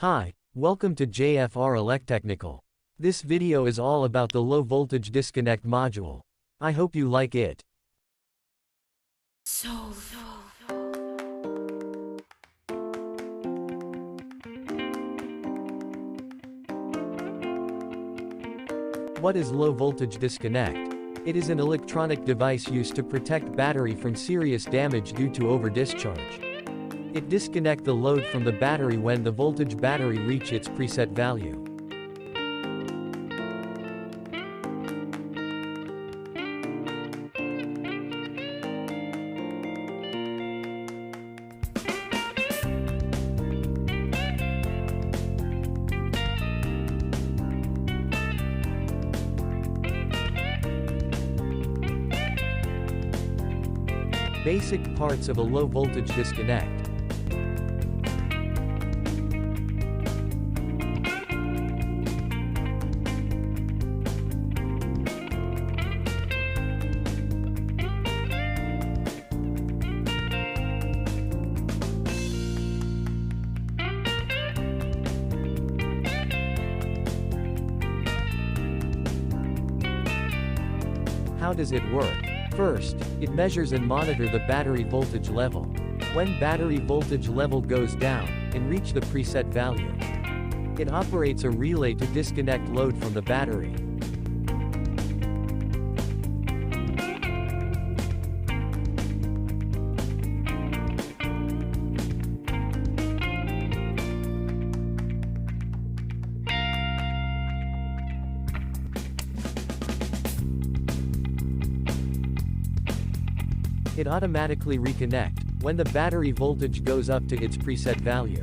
Hi, welcome to JFR Electechnical. This video is all about the low voltage disconnect module. I hope you like it. What is low voltage disconnect? It is an electronic device used to protect battery from serious damage due to overdischarge. It disconnects the load from the battery when the voltage battery reach its preset value. Basic parts of a low voltage disconnect. How does it work? First, it measures and monitors the battery voltage level. When battery voltage level goes down, and reach the preset value, it operates a relay to disconnect load from the battery. It automatically reconnect when the battery voltage goes up to its preset value.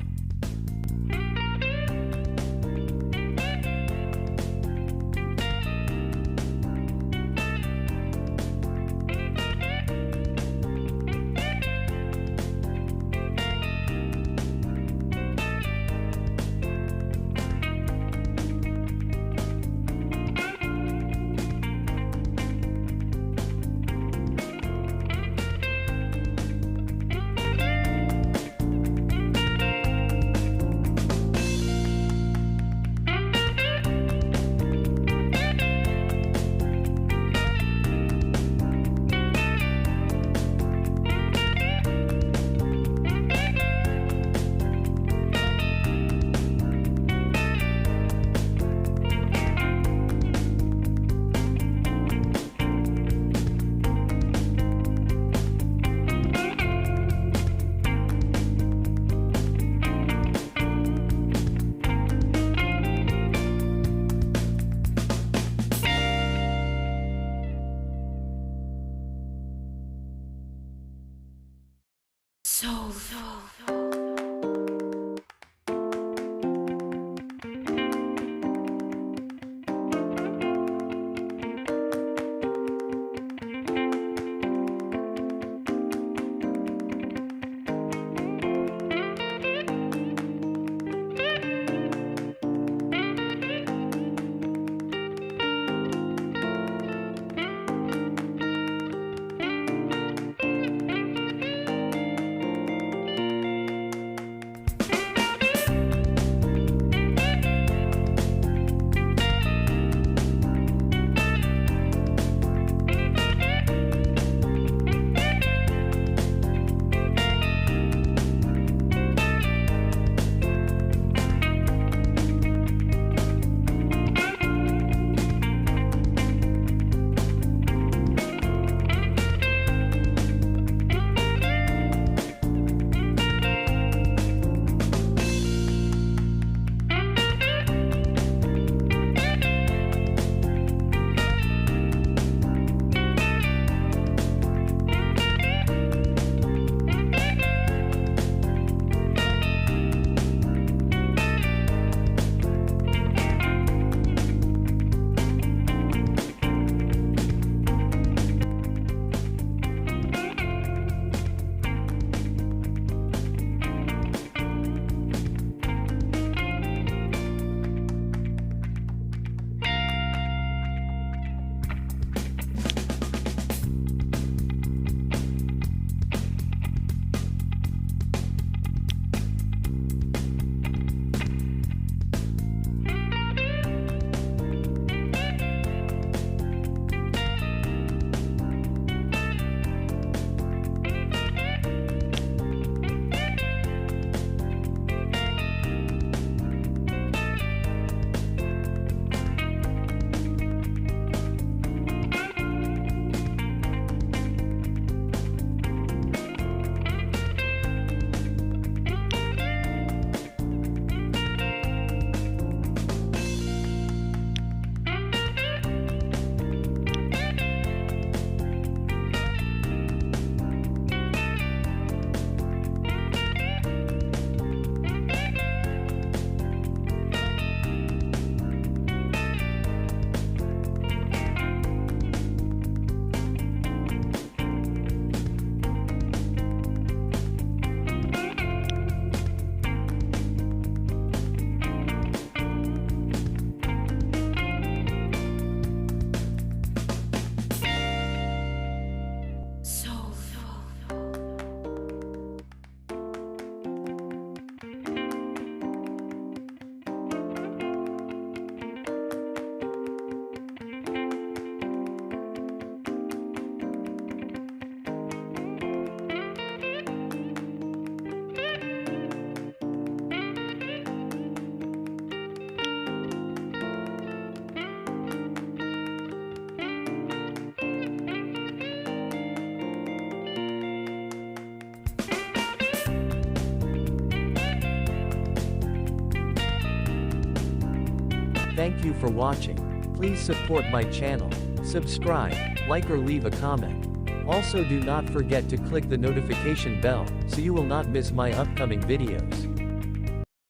Thank you for watching. Please support my channel. Subscribe, like or leave a comment. Also do not forget to click the notification bell, so you will not miss my upcoming videos.